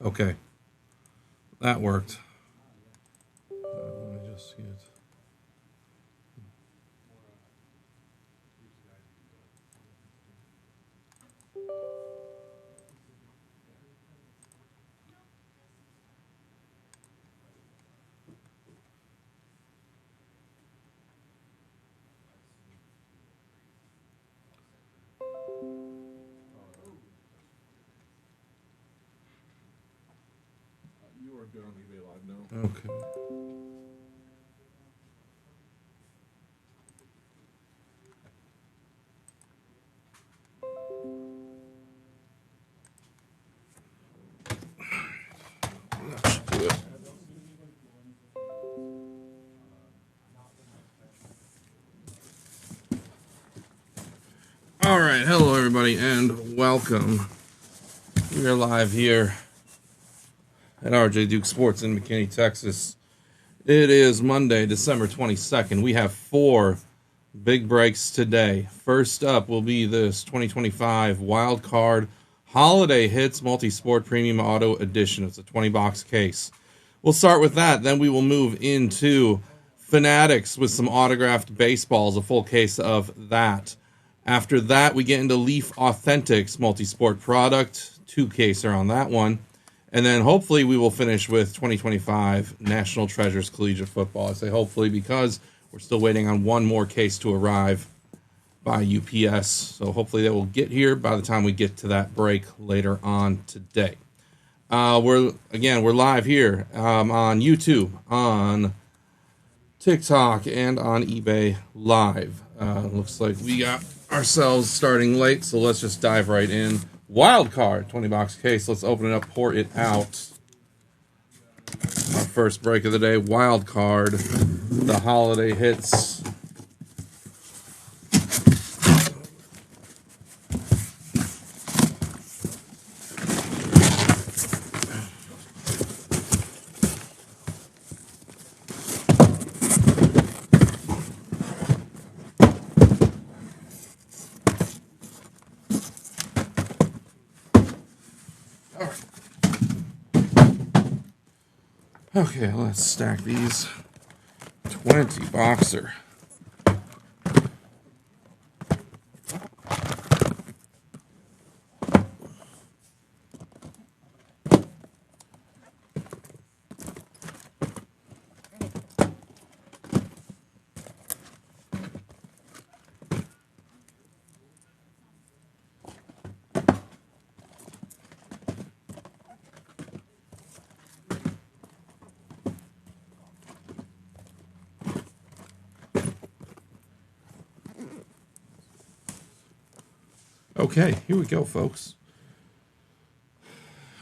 Okay. That worked. Let me just see it. You are good on eBay Live now. Okay. That should do it. All right, hello everybody, and welcome. We are live here at RJ Duke Sports in McKinney, Texas. It is Monday, December 22nd. We have 4 big breaks today. First up will be this 2025 Wild Card Holiday Hits Multi-Sport Premium Auto Edition. It's a 20-box case. We'll start with that. Then we will move into Fanatics with some autographed baseballs, a full case of that. After that, we get into Leaf Authentics Multi-Sport Product, 2-caser on that one. And then hopefully we will finish with 2025 National Treasures Collegiate Football. I say hopefully because we're still waiting on one more case to arrive by UPS. So hopefully they will get here by the time we get to that break later on today. We're live here on YouTube, on TikTok, and on eBay Live. Looks like we got ourselves starting late, so let's just dive right in. Wild card, 20-box case. Let's open it up, pour it out. Our first break of the day, wild card, the holiday hits. Okay, let's stack these. 20 boxer. Okay, here we go, folks.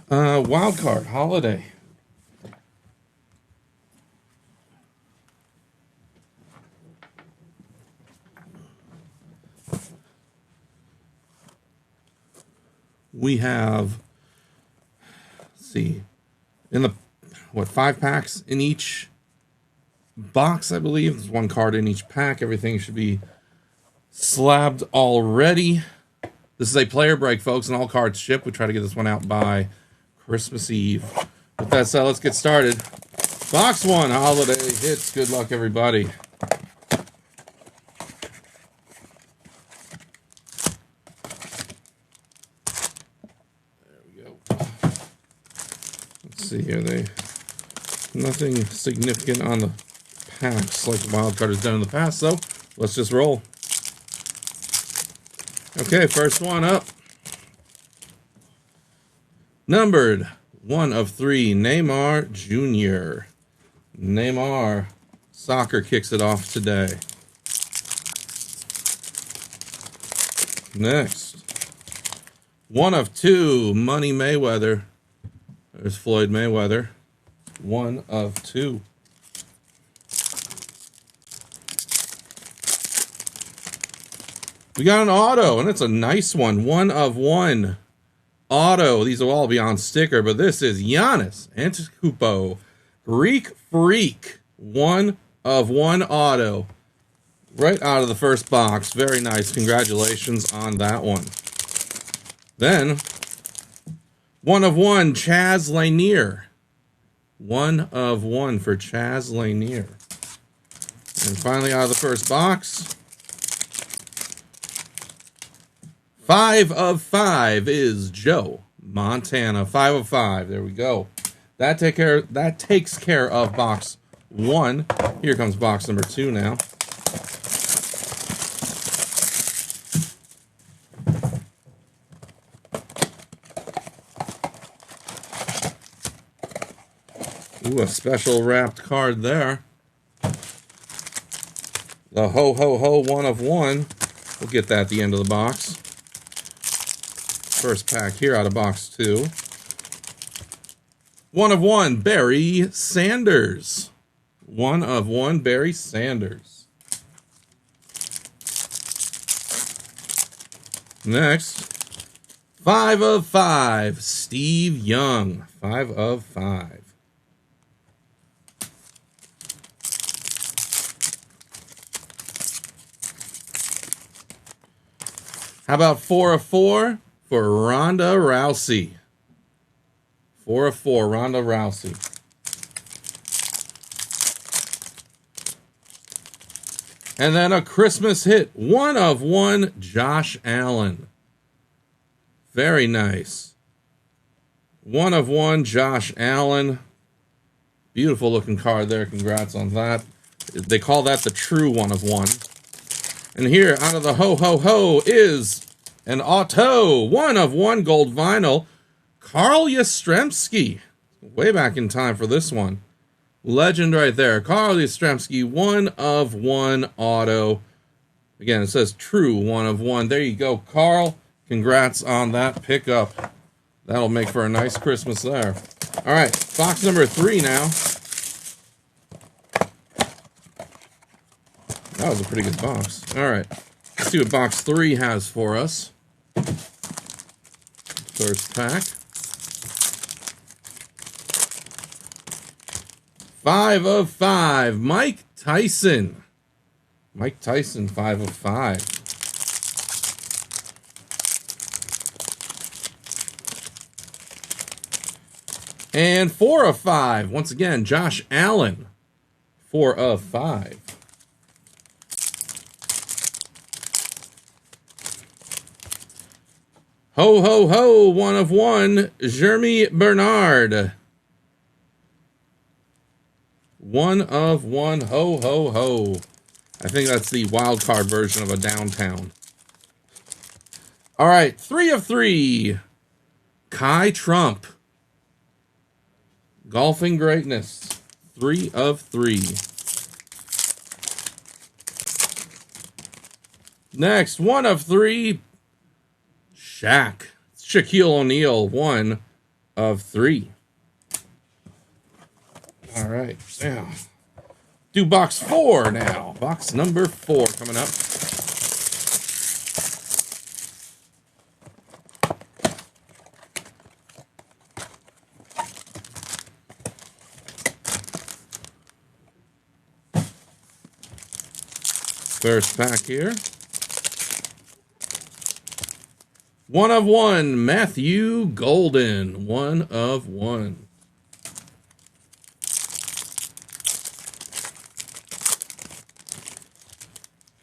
Wild card, holiday. We have, let's see, in the, 5 packs in each box, I believe. There's 1 card in each pack. Everything should be slabbed already. This is a player break, folks, and all cards ship. We try to get this one out by Christmas Eve. With that said, let's get started. Box 1, holiday hits. Good luck, everybody. There we go. Let's see here. Nothing significant on the packs like the wild card has done in the past, so let's just roll. Okay, first one up. Numbered 1 of 3, Neymar Jr. Neymar Soccer kicks it off today. Next, 1 of 2, Money Mayweather. There's Floyd Mayweather. 1 of 2. We got an auto, and it's a nice one. 1 of 1 auto. These will all be on sticker, but this is Giannis Antetokounmpo, Greek Freak. 1 of 1 auto. Right out of the first box. Very nice. Congratulations on that one. Then, 1 of 1, Chaz Lanier. 1 of 1 for Chaz Lanier. And finally, out of the first box, 5 of 5 is Joe Montana. 5 of 5. There we go. That takes care of box 1. Here comes box number 2 now. Ooh, a special wrapped card there. The Ho Ho Ho 1 of 1. We'll get that at the end of the box. First pack here out of box 2. 1 of 1, Barry Sanders. 1 of 1, Barry Sanders. Next, 5 of 5, Steve Young. 5 of 5. How about 4 of 4 for Ronda Rousey? 4 of 4, Ronda Rousey. And then a Christmas hit, 1 of 1, Josh Allen. Very nice. 1 of 1, Josh Allen. Beautiful looking card there. Congrats on that. They call that the true 1 of 1. And here, out of the Ho Ho Ho, is an auto 1 of 1 gold vinyl, Carl Yastrzemski. Way back in time for this one. Legend right there. Carl Yastrzemski, 1 of 1 auto. Again, it says true 1 of 1. There you go, Carl. Congrats on that pickup. That'll make for a nice Christmas there. All right, box number 3 now. That was a pretty good box. All right, let's see what box 3 has for us. First pack. 5 of 5, Mike Tyson. Mike Tyson, 5 of 5. And 4 of 5, once again, Josh Allen. 4 of 5. Ho, ho, ho, 1 of 1, Jeremy Bernard. 1 of 1, ho, ho, ho. I think that's the wild card version of a downtown. All right, 3 of 3, Kai Trump. Golfing greatness, 3 of 3. Next, 1 of 3, Shaq. Shaquille O'Neal, 1 of 3. All right, now do box 4 now. Box number 4 coming up. First pack here. 1 of 1, Matthew Golden. 1 of 1.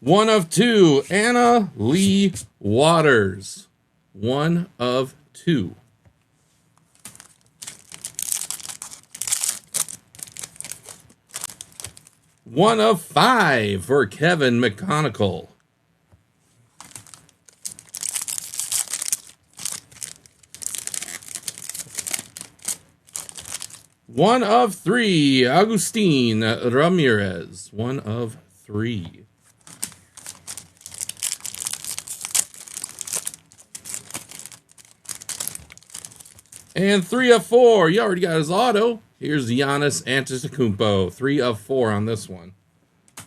One of 2, Anna Lee Waters. 1 of 2. One of 5 for Kevin McConnell. One of 3, Agustin Ramirez. 1 of 3. And 3 of 4. You already got his auto. Here's Giannis Antetokounmpo. 3 of 4 on this one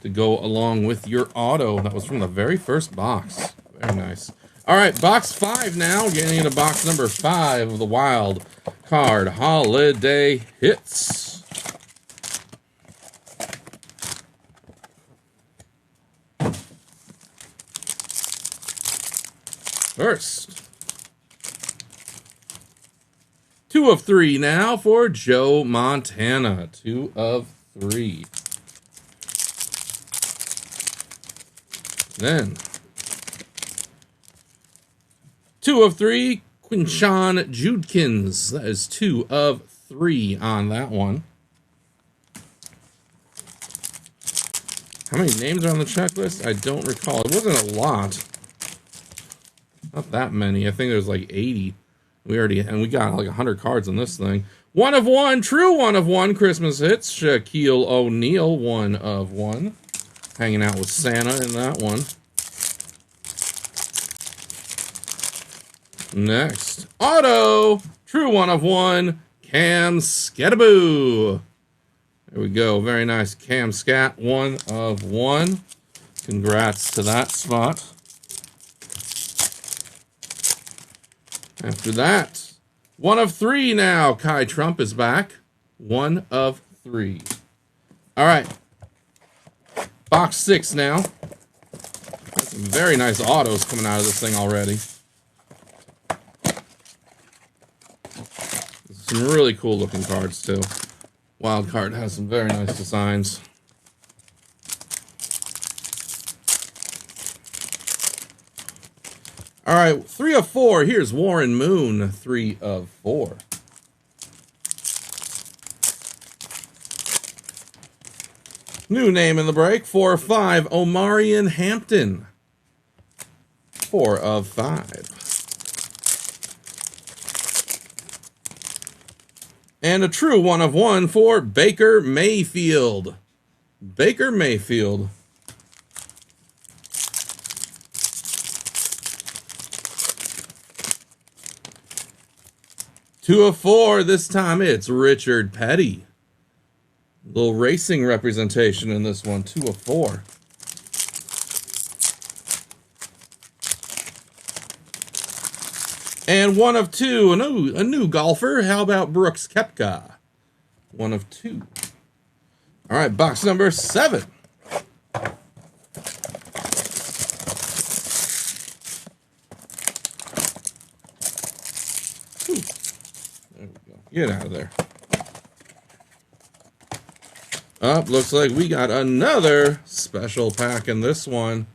to go along with your auto. That was from the very first box. Very nice. All right, box 5 now. Getting into box number 5 of the Wild Card Holiday Hits. First, 2 of 3 now for Joe Montana. 2 of 3. Then 2 of 3, Quinshon Judkins. That is 2 of 3 on that one. How many names are on the checklist? I don't recall. It wasn't a lot. Not that many. I think there's like 80. We got like 100 cards on this thing. 1 of 1, true 1 of 1 Christmas hits. Shaquille O'Neal, 1 of 1. Hanging out with Santa in that one. Next, auto, true 1 of 1, Cam Skataboo. There we go. Very nice. Cam Scat, 1 of 1. Congrats to that spot. After that, 1 of 3 now. Kai Trump is back. 1 of 3. All right. Box 6 now. Some very nice autos coming out of this thing already. Some really cool looking cards too. Wild card has some very nice designs. All right, 3 of 4. Here's Warren Moon, 3 of 4. New name in the break, 4 of 5, Omarion Hampton. 4 of 5. And a true 1 of 1 for Baker Mayfield. Baker Mayfield. Two of 4. This time it's Richard Petty. Little racing representation in this one. 2 of 4. And 1 of 2, a new golfer. How about Brooks Koepka? 1 of 2. All right, box number 7. Ooh. There we go. Get out of there. Up, looks like we got another special pack in this one.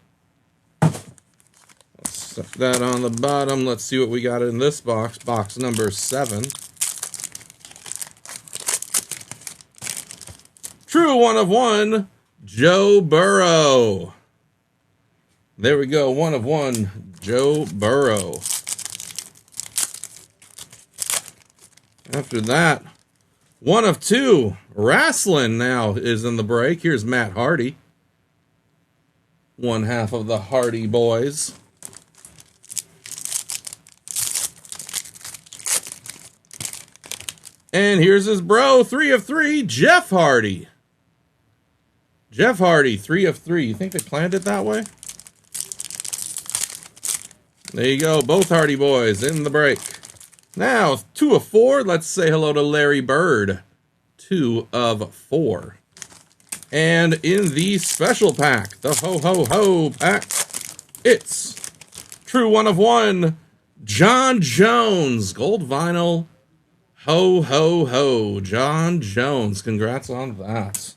Set that on the bottom. Let's see what we got in this box. Box number 7. True 1 of 1, Joe Burrow. There we go. 1 of 1, Joe Burrow. After that, 1 of 2, Wrestling now is in the break. Here's Matt Hardy. 1/2 of the Hardy Boys. And here's his bro, 3 of 3, Jeff Hardy. Jeff Hardy, 3 of 3. You think they planned it that way? There you go, both Hardy boys in the break. Now, 2 of 4, let's say hello to Larry Bird. 2 of 4. And in the special pack, the ho-ho-ho pack, it's true 1 of 1, John Jones, gold vinyl. Ho, ho, ho. John Jones. Congrats on that.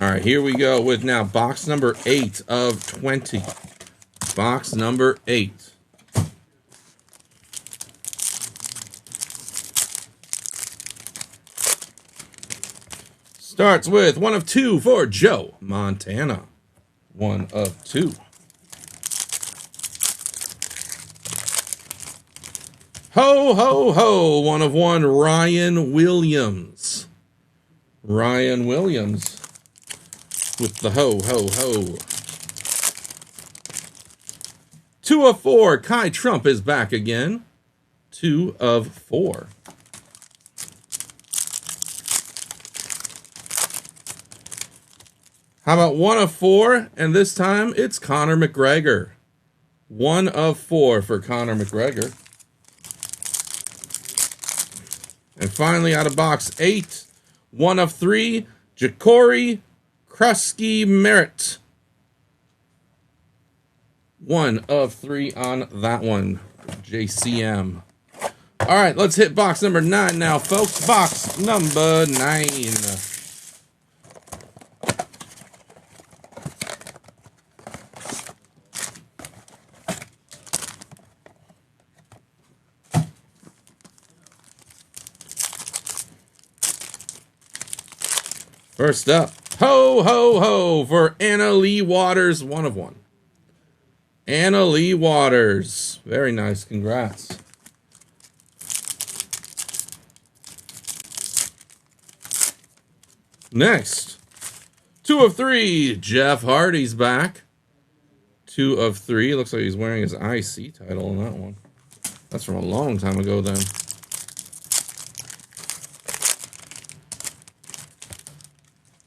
All right, here we go with now box number 8 of 20. Box number 8. Starts with 1 of 2 for Joe Montana. 1 of 2. Ho, ho, ho. 1 of 1, Ryan Williams. Ryan Williams with the ho, ho, ho. 2 of 4, Kai Trump is back again. 2 of 4. How about 1 of 4, and this time it's Conor McGregor. 1 of 4 for Conor McGregor. And finally, out of box 8, 1 of 3, Ja'Cory Krusky Merritt. 1 of 3 on that one. JCM. All right, let's hit box number 9 now, folks. Box number 9. First up, ho, ho, ho for Anna Lee Waters, 1 of 1. Anna Lee Waters. Very nice. Congrats. Next, 2 of 3. Jeff Hardy's back. 2 of 3. Looks like he's wearing his IC title on that one. That's from a long time ago then.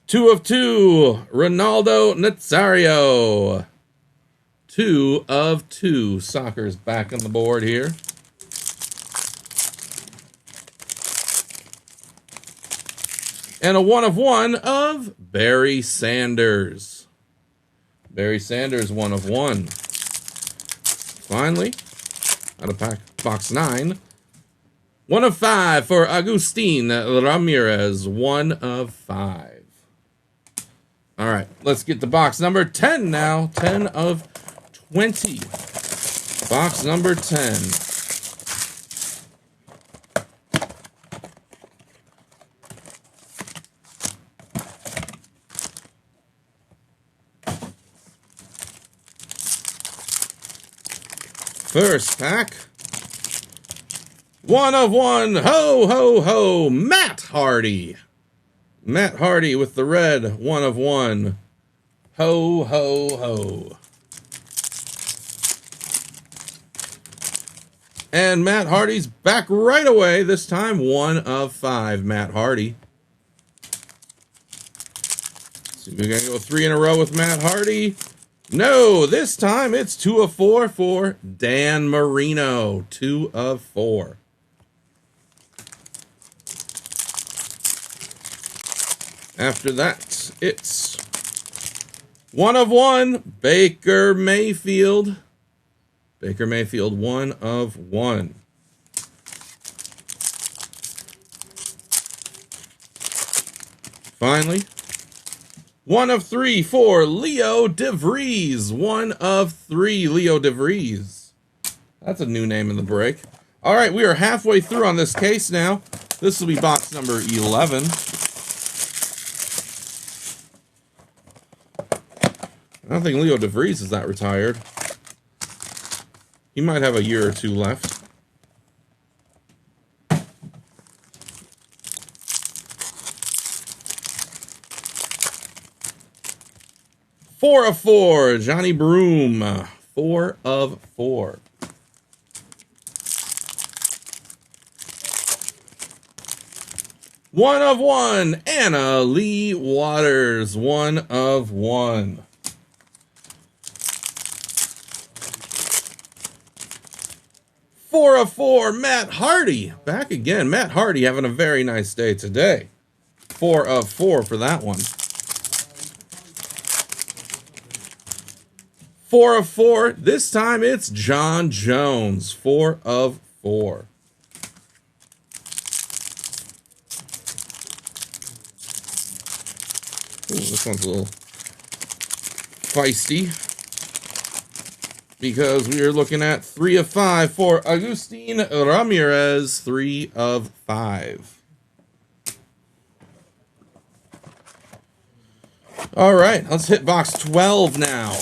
Two of 2. Ronaldo Nazario. 2 of 2. Soccer's back on the board here. And a 1 of 1 of Barry Sanders. Barry Sanders, 1 of 1. Finally, out of box 9, 1 of 5 for Agustin Ramirez, 1 of 5. All right, let's get to box number 10 now. 10 of 20. Box number 10. First pack. 1 of 1. Ho, ho, ho. Matt Hardy. Matt Hardy with the red. 1 of 1. Ho, ho, ho. And Matt Hardy's back right away. This time 1 of 5. Matt Hardy. So we're going to go 3 in a row with Matt Hardy. No, this time it's 2 of 4 for Dan Marino. 2 of 4. After that, it's 1 of 1, Baker Mayfield. Baker Mayfield, 1 of 1. Finally, 1 of 3 for Leo DeVries. 1 of 3, Leo DeVries. That's a new name in the break. All right, we are halfway through on this case now. This will be box number 11. I don't think Leo DeVries is that retired. He might have a year or 2 left. Four of 4, Johnny Broom. 4 of 4. One of 1, Anna Lee Waters. 1 of 1. Four of 4, Matt Hardy. Back again. Matt Hardy having a very nice day today. 4 of 4 for that one. 4 of 4. This time it's John Jones. 4 of 4. Ooh, this one's a little feisty, because we are looking at 3 of 5 for Agustin Ramirez. 3 of 5. All right, let's hit box 12 now.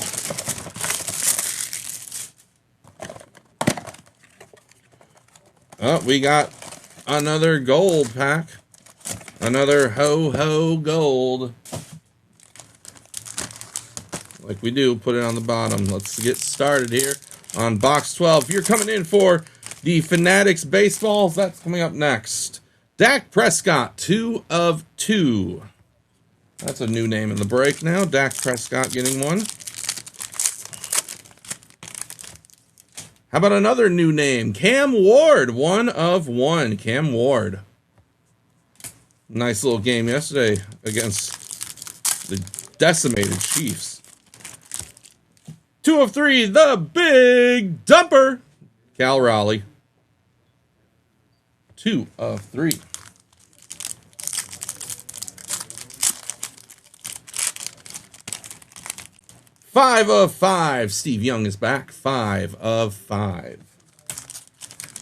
Oh, we got another gold pack. Another ho-ho gold. Like we do, put it on the bottom. Let's get started here on box 12. If you're coming in for the Fanatics baseballs, that's coming up next. Dak Prescott, 2 of 2. That's a new name in the break now. Dak Prescott getting one. How about another new name? Cam Ward, 1 of 1. Cam Ward. Nice little game yesterday against the decimated Chiefs. 2 of 3, the big dumper, Cal Raleigh. 2 of 3. 5 of 5. Steve Young is back. 5 of 5.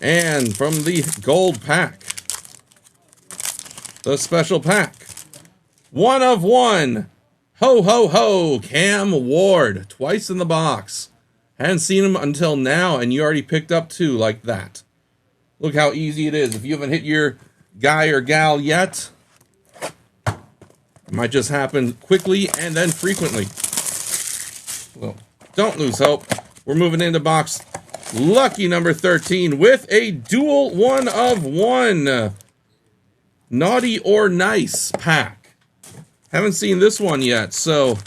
And from the gold pack, the special pack, 1 of 1. Ho, ho, ho. Cam Ward. Twice in the box. Hadn't seen him until now, and you already picked up 2 like that. Look how easy it is. If you haven't hit your guy or gal yet, it might just happen quickly and then frequently. Well, don't lose hope. We're moving into box lucky number 13 with a dual 1 of 1 naughty or nice pack. Haven't seen this one yet, so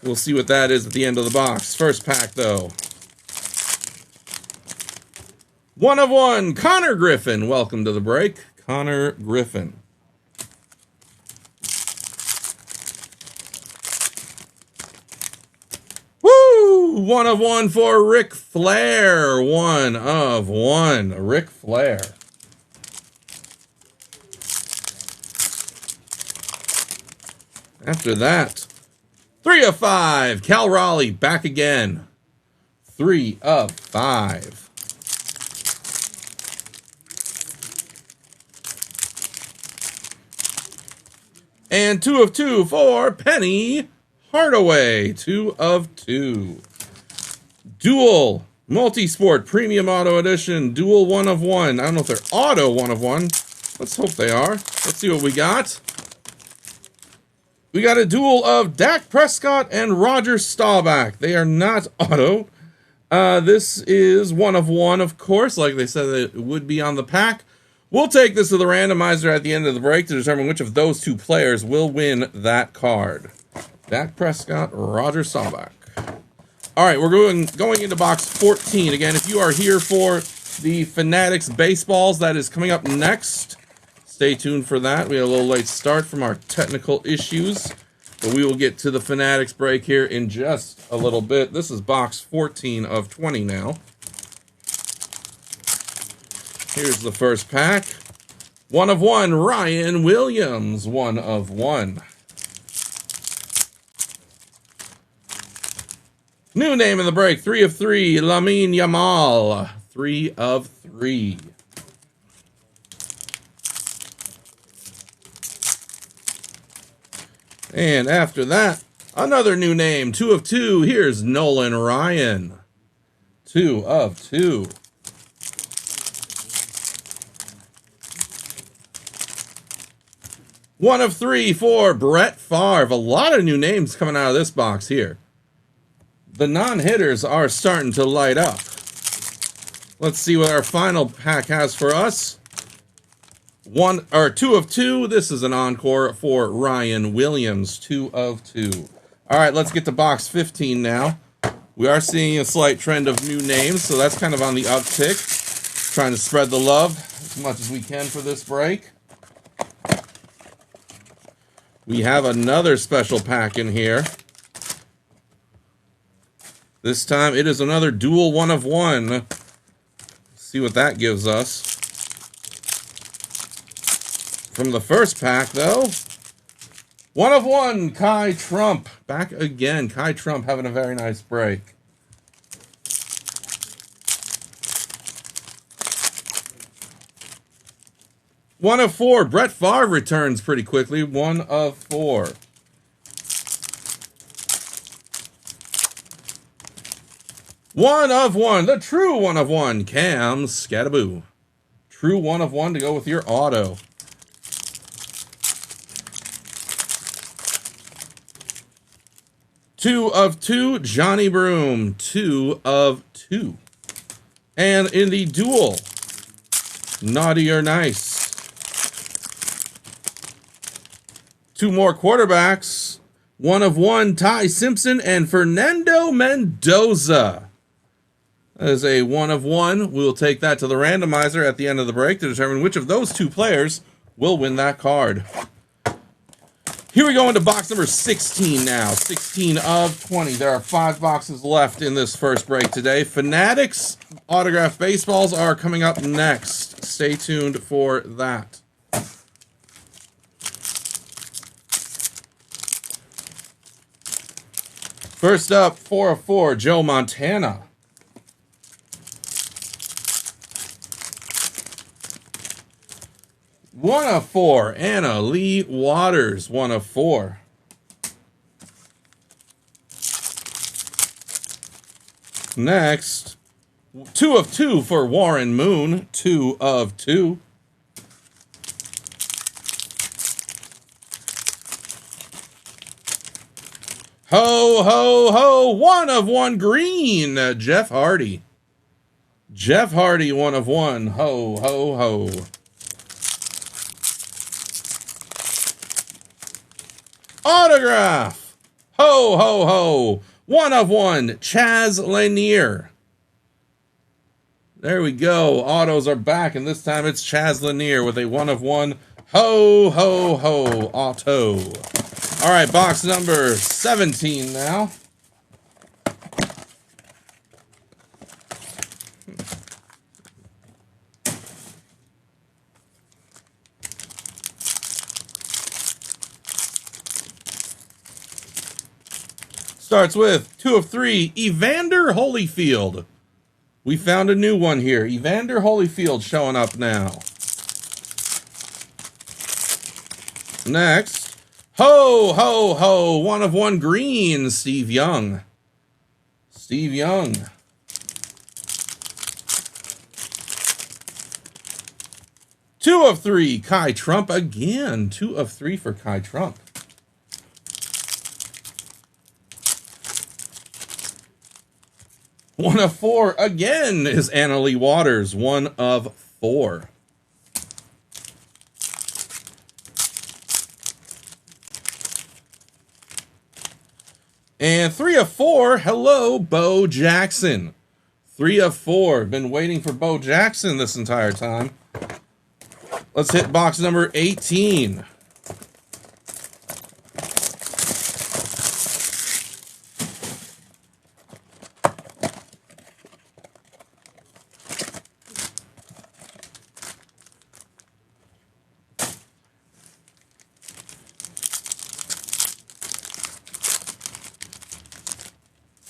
we'll see what that is at the end of the box. First pack, though. 1 of 1, Connor Griffin. Welcome to the break, Connor Griffin. Woo! 1 of 1 for Ric Flair. 1 of 1, Ric Flair. After that, 3 of 5, Cal Raleigh back again. 3 of 5. And 2 of 2 for Penny Hardaway. 2 of 2. Dual Multisport Premium Auto Edition. Dual 1 of 1. I don't know if they're auto 1 of 1. Let's hope they are. Let's see what we got. We got a duel of Dak Prescott and Roger Staubach. They are not auto. This is 1 of 1, of course, like they said it would be on the pack. We'll take this to the randomizer at the end of the break to determine which of those 2 players will win that card. Dak Prescott, Roger Staubach. All right, we're going into box 14. Again, if you are here for the Fanatics baseballs, that is coming up next. Stay tuned for that. We had a little late start from our technical issues, but we will get to the Fanatics break here in just a little bit. This is box 14 of 20 now. Here's the first pack. 1 of 1, Ryan Williams. 1 of 1. New name in the break. 3 of 3, Lamine Yamal. 3 of 3. And after that, another new name. 2 of 2. Here's Nolan Ryan. 2 of 2. One of 3 for Brett Favre. A lot of new names coming out of this box here. The non-hitters are starting to light up. Let's see what our final pack has for us. 2 of 2. This is an encore for Ryan Williams. 2 of 2. All right, let's get to box 15 now. We are seeing a slight trend of new names, so that's kind of on the uptick. Trying to spread the love as much as we can for this break. We have another special pack in here. This time it is another dual 1 of 1. Let's see what that gives us. From the first pack, though, 1 of 1, Kai Trump. Back again. Kai Trump having a very nice break. One of 4. Brett Favre returns pretty quickly. 1 of 4. One of 1. The true 1 of 1. Cam Scattaboo. True 1 of 1 to go with your auto. Two of 2. Johnny Broom. 2 of 2. And in the duel, naughty or nice. 2 more quarterbacks. 1 of 1, Ty Simpson and Fernando Mendoza. That is a 1 of 1. We'll take that to the randomizer at the end of the break to determine which of those 2 players will win that card. Here we go into box number 16 now. 16 of 20. There are 5 boxes left in this first break today. Fanatics autographed baseballs are coming up next. Stay tuned for that. First up, 4 of 4, Joe Montana. One of 4, Anna Lee Waters. 1 of 4. Next, 2 of 2 for Warren Moon. 2 of 2. Ho, ho, ho. 1 of 1 green. Jeff Hardy. Jeff Hardy, 1 of 1. Ho, ho, ho. Autograph. Ho, ho, ho. 1 of 1. Chaz Lanier. There we go. Autos are back, and this time it's Chaz Lanier with a 1 of 1. Ho, ho, ho. Auto. All right, box number 17 now. Starts with 2 of 3, Evander Holyfield. We found a new one here. Evander Holyfield showing up now. Next, ho, ho, ho, 1 of 1 green, Steve Young. Steve Young. Two of 3, Kai Trump again. 2 of 3 for Kai Trump. One of 4 again is Anna Lee Waters. 1 of 4. And 3 of 4, hello, Bo Jackson. 3 of 4. Been waiting for Bo Jackson this entire time. Let's hit box number 18.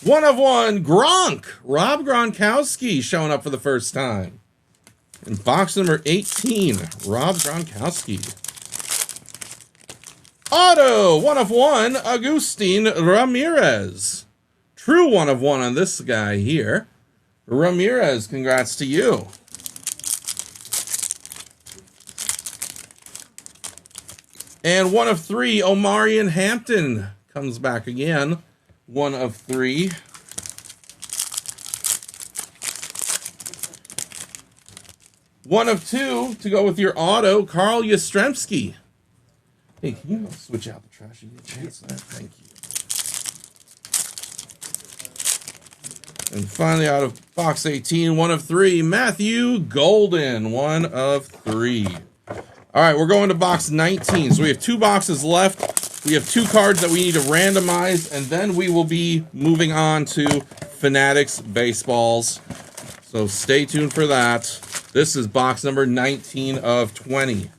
One of 1, Gronk. Rob Gronkowski showing up for the first time. In box number 18, Rob Gronkowski. Auto, 1 of 1, Agustin Ramirez. True 1 of 1 on this guy here. Ramirez, congrats to you. And 1 of 3, Omarion Hampton comes back again. 1 of 3. One of 2 to go with your auto, Carl Yastrzemski. Hey, can you switch out the trash? You get a chance there? Thank you. And finally, out of box 18, 1 of 3, Matthew Golden. 1 of 3. All right, we're going to box 19. So we have 2 boxes left. We have 2 cards that we need to randomize, and then we will be moving on to Fanatics baseballs. So stay tuned for that. This is box number 19 of 20.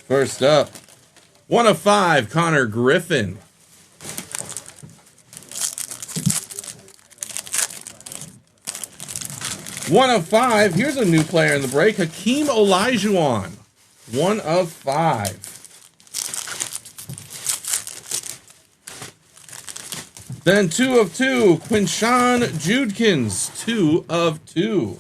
First up, 1 of 5, Connor Griffin. One of 5. Here's a new player in the break, Hakeem Olajuwon. 1 of 5. Then 2 of 2, Quinshawn Judkins. 2 of 2.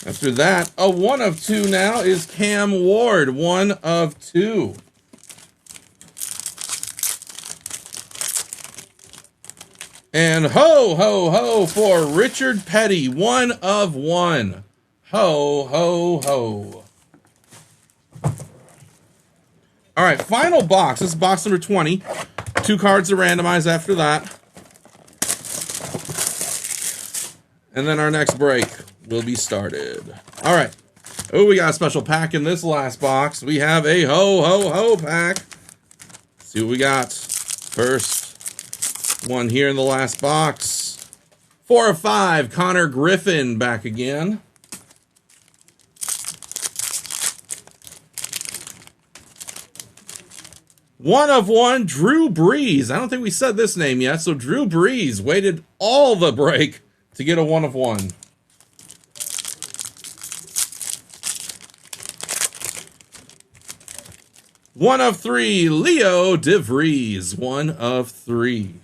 After that, a 1 of 2 now is Cam Ward. 1 of 2. And ho, ho, ho for Richard Petty. 1 of 1. Ho, ho, ho. All right, final box. This is box number 20. 2 cards to randomize after that. And then our next break will be started. All right. Oh, we got a special pack in this last box. We have a ho pack. Let's see what we got. First one here in the last box. 4 of 5, Connor Griffin back again. One of 1, Drew Brees. I don't think we said this name yet. So Drew Brees waited all the break to get a 1 of 1. One of 3, Leo DeVries. 1 of 3.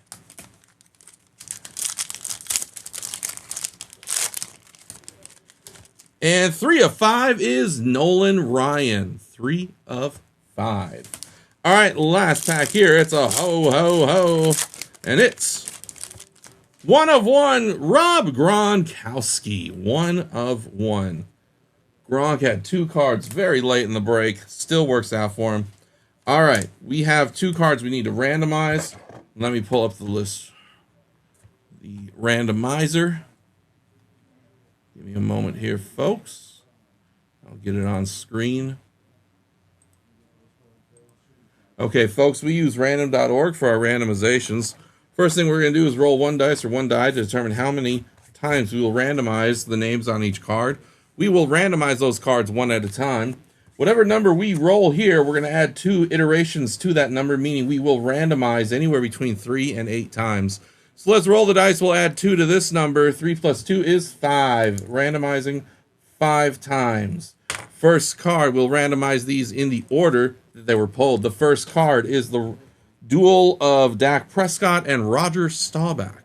And 3 of 5 is Nolan Ryan. 3 of 5. All right, last pack here. It's a ho. And it's 1 of 1, Rob Gronkowski. 1 of 1. Gronk had 2 cards very late in the break. Still works out for him. All right, we have 2 cards we need to randomize. Let me pull up the list. The randomizer. Give me a moment here, folks. I'll get it on screen. Okay, folks, we use random.org for our randomizations. First thing we're going to do is roll 1 dice or 1 die to determine how many times we will randomize the names on each card. We will randomize those cards 1 at a time. Whatever number we roll here, we're going to add 2 iterations to that number, meaning we will randomize anywhere between 3 and 8 times. So let's roll the dice. We'll add 2 to this number. 3 plus 2 is 5. Randomizing 5 times. First card, we'll randomize these in the order that they were pulled. The first card is the duel of Dak Prescott and Roger Staubach.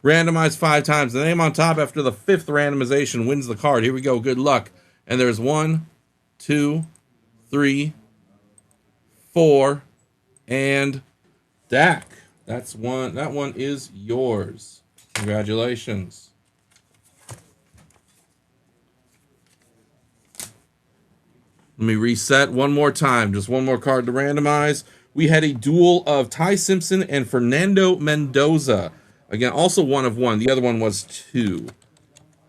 Randomize 5 times. The name on top after the 5th randomization wins the card. Here we go. Good luck. And there's 1, 2, 3, 4, and Dak. That's one. That one is yours. Congratulations. Let me reset one more time. Just one more card to randomize. We had a duel of Ty Simpson and Fernando Mendoza. Again, also 1 of 1. The other one was 2.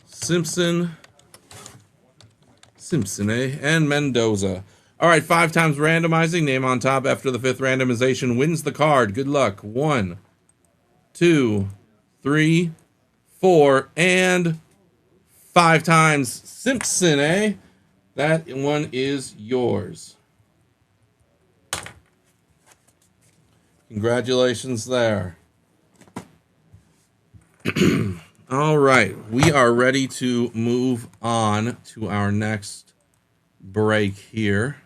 Simpson, and Mendoza. All right, 5 times randomizing. Name on top after the 5th randomization wins the card. Good luck. 1, 2, 3, 4, and 5 times Simpson, That one is yours. Congratulations there. All right, we are ready to move on to our next break here.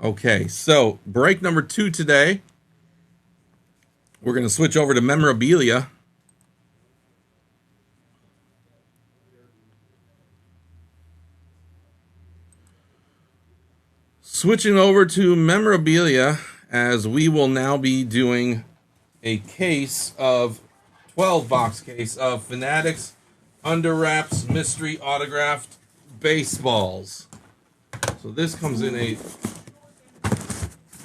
Okay, so break number 2 today. We're going to switch over to memorabilia. Switching over to memorabilia, as we will now be doing a case of 12-box case of Fanatics Under Wraps Mystery Autographed Baseballs. So this comes in a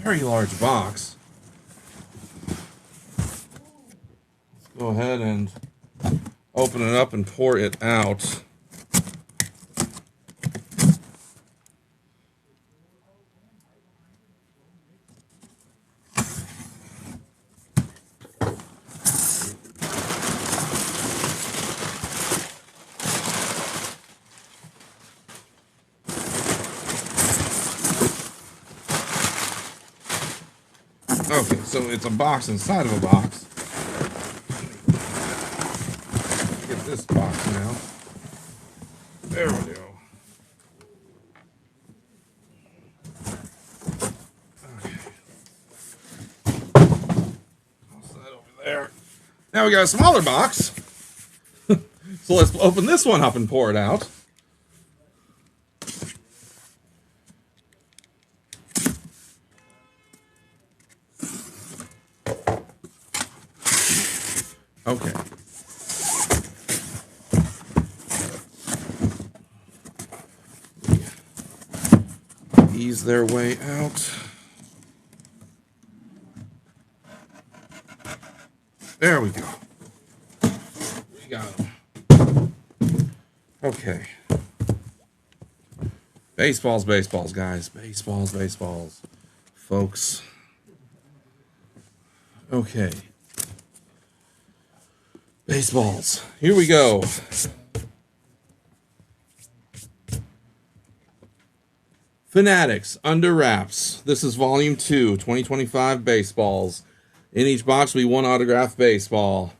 very large box. Let's go ahead and open it up and pour it out. Okay, so it's a box inside of a box. Get this box now. There we go. Okay. Toss that over there. Now we got a smaller box. So let's open this one up and pour it out. Okay. squeeze their way out. There we go. We got them. Okay. Baseballs, guys. Baseballs, folks. Okay. Baseballs. Here we go. Fanatics, Under Wraps. This is Volume 2, 2025 baseballs. In each box, we one autographed baseball.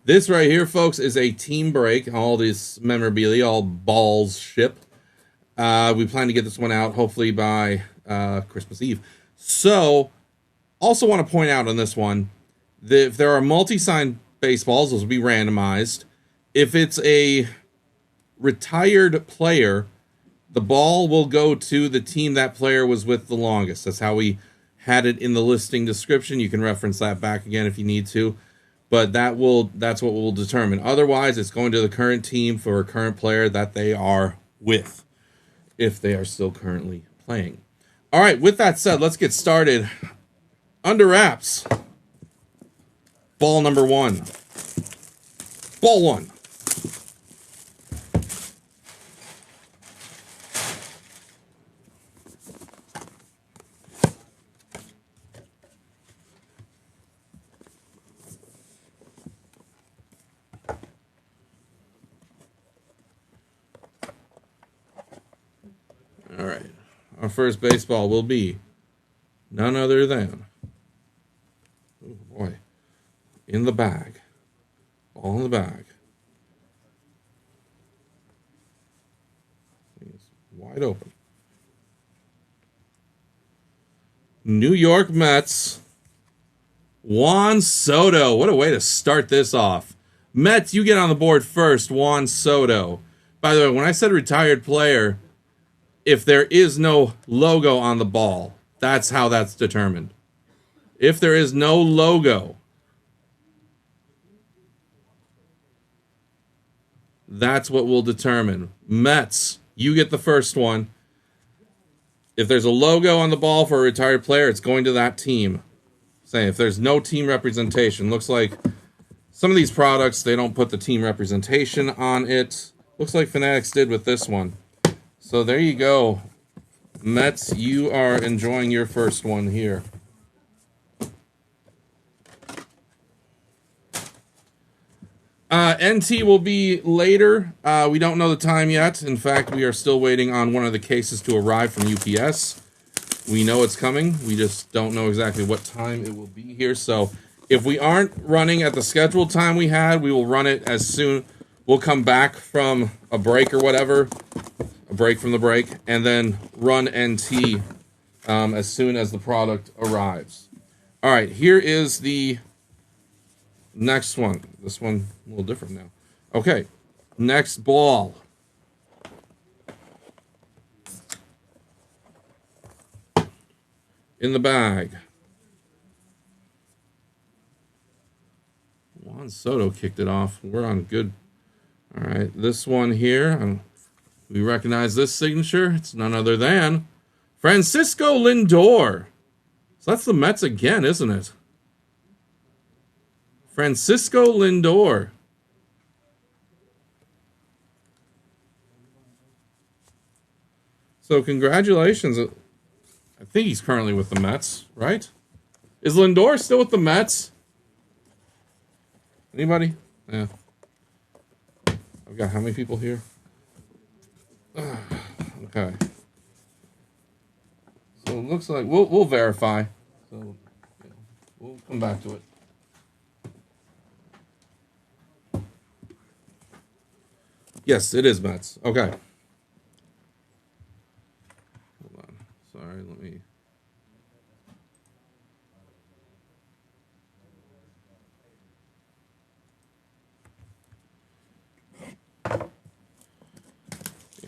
This right here, folks, is a team break. All this memorabilia, all balls shipped. We plan to get this one out, hopefully, by Christmas Eve. So, also want to point out on this one, that if there are multi-signed baseballs, those will be randomized. If it's a retired player, the ball will go to the team that player was with the longest. That's how we had it in the listing description. You can reference that back again if you need to. But that's what we'll determine. Otherwise, it's going to the current team for a current player that they are with, if they are still currently playing. All right, with that said, let's get started. Under Wraps. Ball number 1. Ball 1. All right. Our first baseball will be none other than, oh boy, in the bag. Ball in the bag. It's wide open. New York Mets. Juan Soto. What a way to start this off. Mets, you get on the board first. Juan Soto. By the way, when I said retired player, if there is no logo on the ball, that's how that's determined. If there is no logo, that's what will determine. Mets, you get the first one. If there's a logo on the ball for a retired player, it's going to that team. Saying if there's no team representation, looks like some of these products, they don't put the team representation on it. Looks like Fanatics did with this one. So there you go. Mets, you are enjoying your first one here. NT will be later. We don't know the time yet. In fact, we are still waiting on one of the cases to arrive from UPS. We know it's coming. We just don't know exactly what time it will be here. So if we aren't running at the scheduled time we had, we will run it as soon. We'll come back from a break or whatever. A break from the break, and then run NT as soon as the product arrives. All right, here is the next one. This one a little different now. Okay, next ball. In the bag. Juan Soto kicked it off. We're on good. All right, this one here. We recognize this signature. It's none other than Francisco Lindor. So that's the Mets again, isn't it? Francisco Lindor. So congratulations. I think he's currently with the Mets, right? Is Lindor still with the Mets? Anybody? Yeah. I've got how many people here? Okay. So it looks like we'll verify. So yeah, we'll come back to it. Yes, it is Mets. Okay. Hold on. Sorry, let me.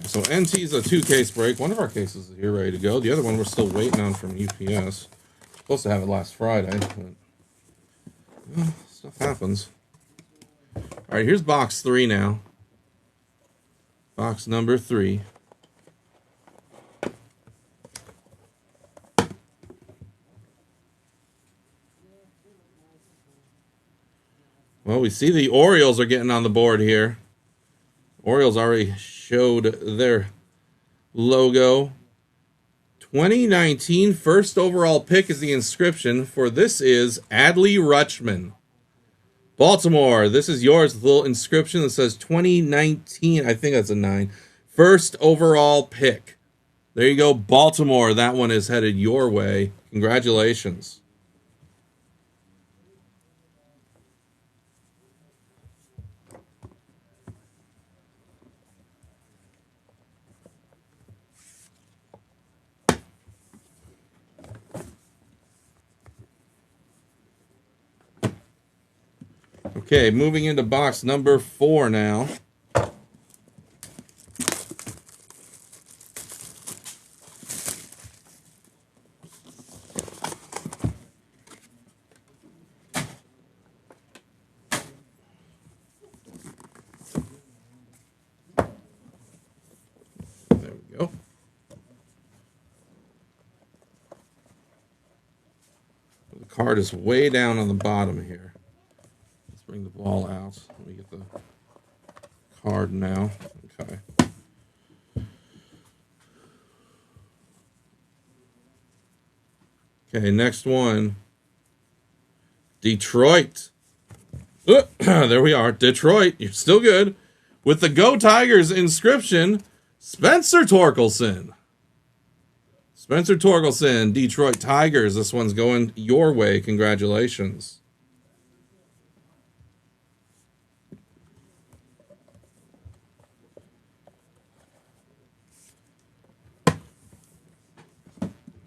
So NT is a 2-case break. One of our cases is here ready to go. The other one we're still waiting on from UPS. Supposed to have it last Friday, but well, stuff happens. All right, here's box 3 now. Box number 3. Well, we see the Orioles are getting on the board here. Orioles already showed their logo. 2019 first overall pick is the inscription for this is Adley Rutschman. Baltimore, this is yours. The little inscription that says 2019. I think that's a 9. First overall pick. There you go, Baltimore. That one is headed your way. Congratulations. Okay, moving into box number 4 now. There we go. The card is way down on the bottom here. Let's bring the ball out. Let me get the card now. Okay. Okay, next one. Detroit. There we are. Detroit. You're still good. With the Go Tigers inscription, Spencer Torkelson. Spencer Torkelson, Detroit Tigers. This one's going your way. Congratulations.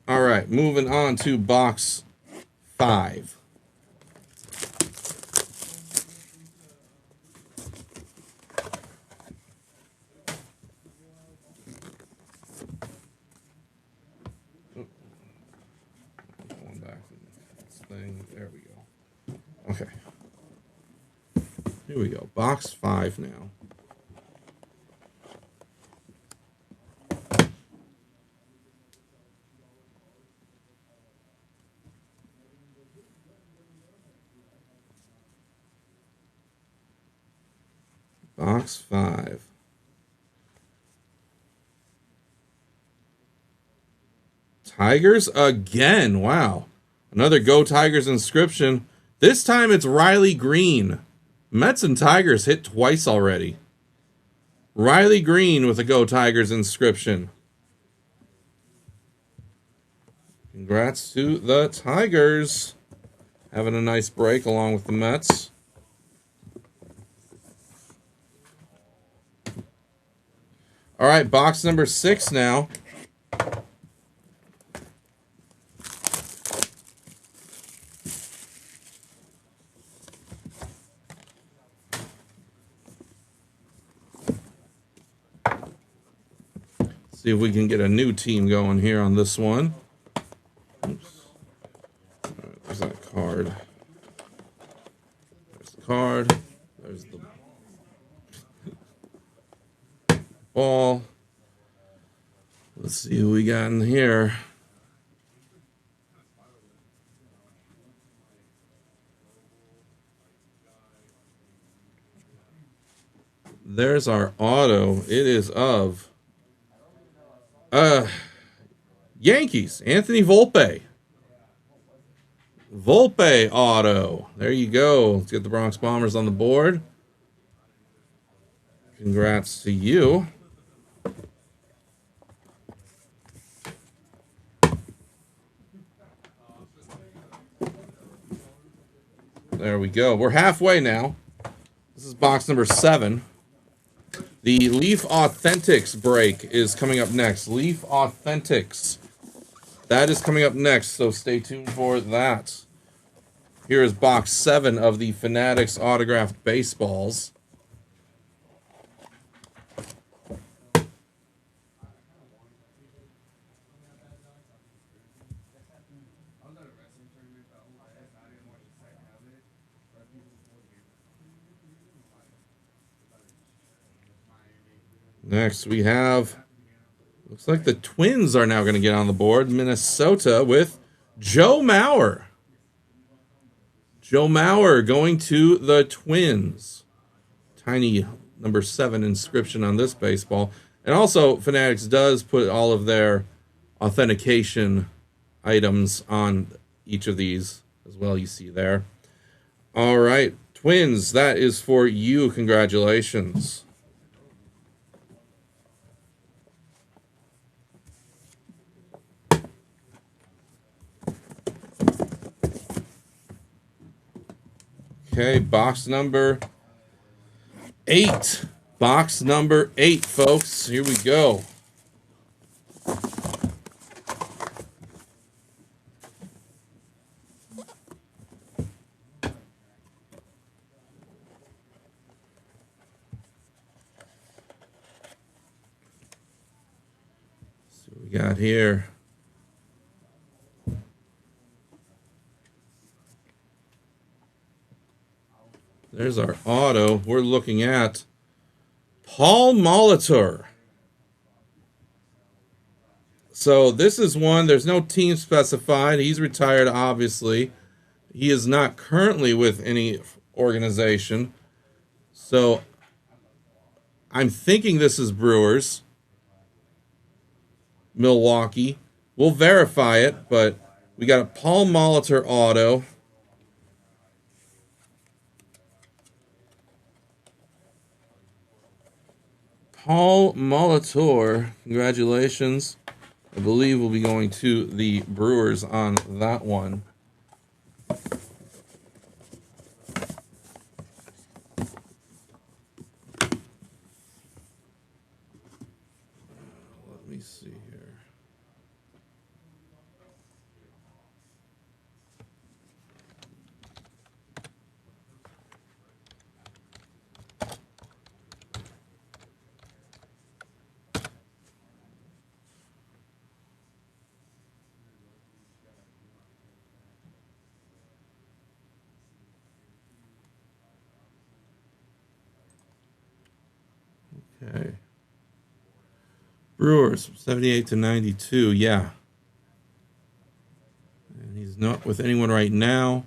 All right, moving on to box 5. Going back to this thing. There we go. Okay. Here we go. Box 5 now. Box 5. Tigers again. Wow. Another Go Tigers inscription. This time it's Riley Green. Mets and Tigers hit twice already. Riley Green with a Go Tigers inscription. Congrats to the Tigers. Having a nice break along with the Mets. All right, box number 6 now. See if we can get a new team going here on this one. Oops. All right, there's that card. There's the card. There's the ball. Let's see who we got in here. There's our auto. It is of Yankees, Anthony Volpe. Volpe auto. There you go. Let's get the Bronx Bombers on the board. Congrats to you. There we go. We're halfway now. This is box number 7. The Leaf Authentics break is coming up next. Leaf Authentics. That is coming up next, so stay tuned for that. Here is box 7 of the Fanatics autographed baseballs. Next, we have, looks like the Twins are now going to get on the board. Minnesota with Joe Mauer. Joe Mauer going to the Twins. Tiny number 7 inscription on this baseball. And also, Fanatics does put all of their authentication items on each of these as well, you see there. All right, Twins, that is for you. Congratulations. Okay, box number 8. Box number 8, folks. Here we go. See what we got here. There's our auto. We're looking at Paul Molitor. So this is one, there's no team specified. He's retired, obviously. He is not currently with any organization. So I'm thinking this is Brewers. Milwaukee. We'll verify it, but we got a Paul Molitor auto. Paul Molitor, congratulations. I believe we'll be going to the Brewers on that one. Let me see here. Okay. Brewers, 78 to 92, yeah. And he's not with anyone right now.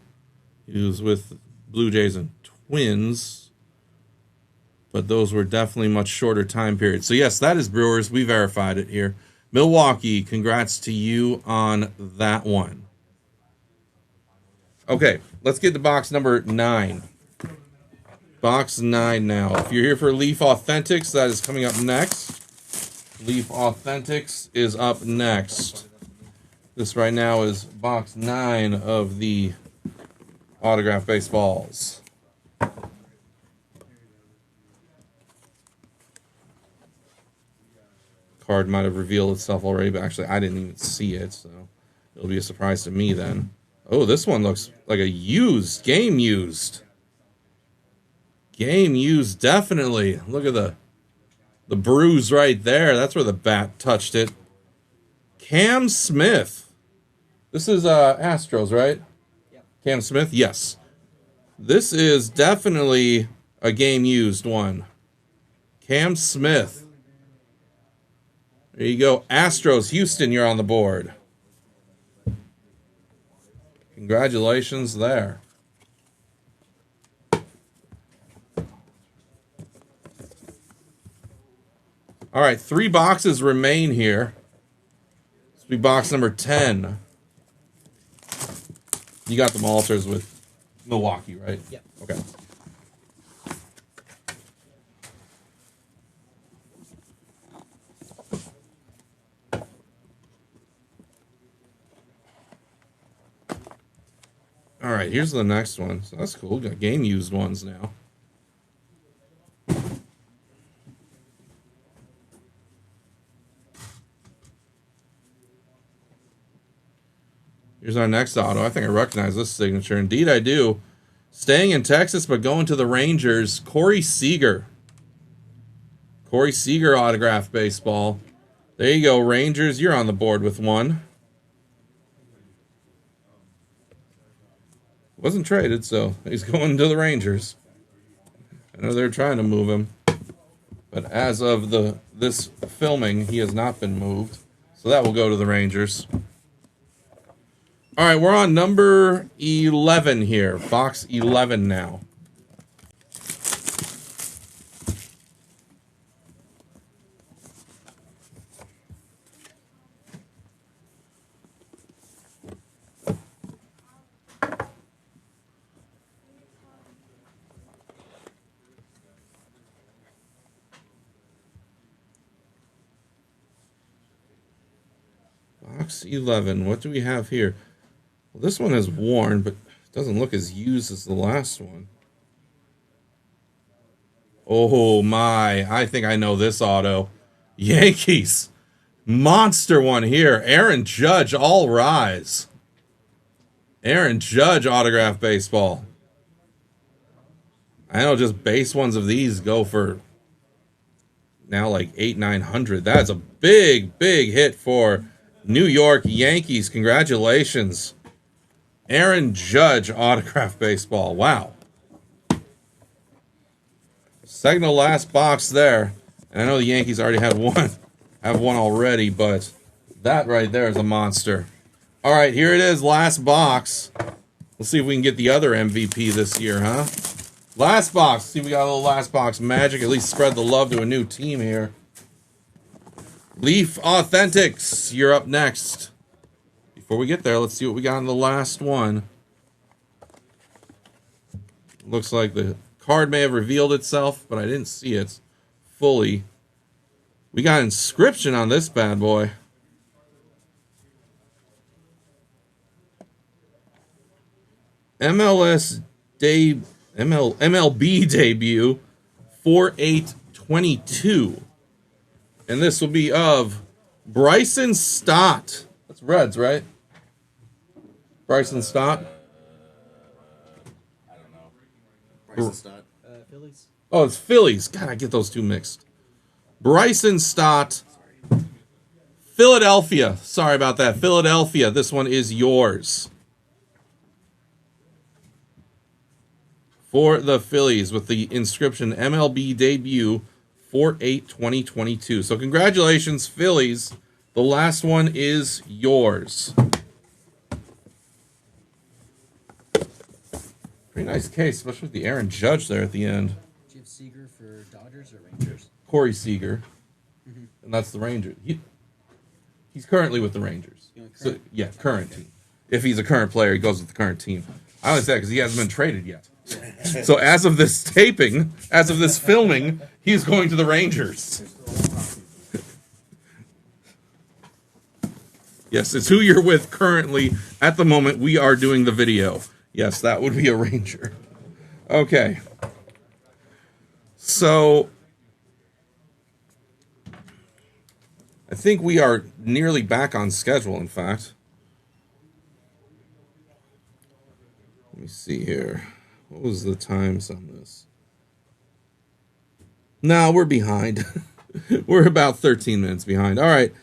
He was with Blue Jays and Twins. But those were definitely much shorter time periods. So, yes, that is Brewers. We verified it here. Milwaukee, congrats to you on that one. Okay, let's get to box number 9. Box 9 now. If you're here for Leaf Authentics, that is coming up next. Leaf Authentics is up next. This right now is box 9 of the autograph baseballs. Card might have revealed itself already, but actually I didn't even see it, so it'll be a surprise to me then. Oh, this one looks like a used, game used. Game used, definitely. Look at the bruise right there. That's where the bat touched it. Cam Smith. This is Astros, right? Yep. Cam Smith, yes. This is definitely a game used one. Cam Smith. There you go. Astros, Houston, you're on the board. Congratulations there. All right, 3 boxes remain here. This will be box number 10. You got the Malters with Milwaukee, right? Yep. Okay. All right, here's the next one. So that's cool. We got game used ones now. Here's our next auto. I think I recognize this signature. Indeed, I do. Staying in Texas, but going to the Rangers, Corey Seager. Corey Seager autograph baseball. There you go, Rangers. You're on the board with one. Wasn't traded, so he's going to the Rangers. I know they're trying to move him. But as of this filming, he has not been moved. So that will go to the Rangers. All right, we're on number 11 here. Box 11 now. Box 11. What do we have here? Well, this one is worn, but it doesn't look as used as the last one. Oh my, I think I know this auto. Yankees. Monster one here. Aaron Judge, all rise. Aaron Judge autograph baseball. I know just base ones of these go for now like 800-900. That's a big hit for New York Yankees. Congratulations. Aaron Judge autograph baseball. Wow. Second to last box there. And I know the Yankees already had one. Have one already, but that right there is a monster. All right, here it is, last box. Let's see if we can get the other MVP this year, huh? Last box. See, we got a little last box magic. At least spread the love to a new team here. Leaf Authentics, you're up next. Before we get there, let's see what we got in the last one. Looks like the card may have revealed itself, but I didn't see it fully. We got inscription on this bad boy. MLB debut 4/8/22. And this will be of Bryson Stott. That's Reds, right? Bryson Stott. I don't know. Bryson Stott. Phillies. Oh, it's Phillies. God, I get those two mixed. Bryson Stott. Philadelphia. Sorry about that. Philadelphia. This one is yours. For the Phillies with the inscription MLB debut 4/8/2022. So congratulations, Phillies. The last one is yours. Pretty nice case, especially with the Aaron Judge there at the end. Do you have Seager for Dodgers or Rangers? Corey Seager. And that's the Rangers. He's currently with the Rangers. So, yeah, current team. If he's a current player, he goes with the current team. I only say that because he hasn't been traded yet. So as of this taping, as of this filming, he's going to the Rangers. Yes, it's who you're with currently. At the moment, we are doing the video. Yes, that would be a Ranger. Okay. So I think we are nearly back on schedule, in fact. Let me see here. What was the times on this? No, we're behind. We're about 13 minutes behind. All right.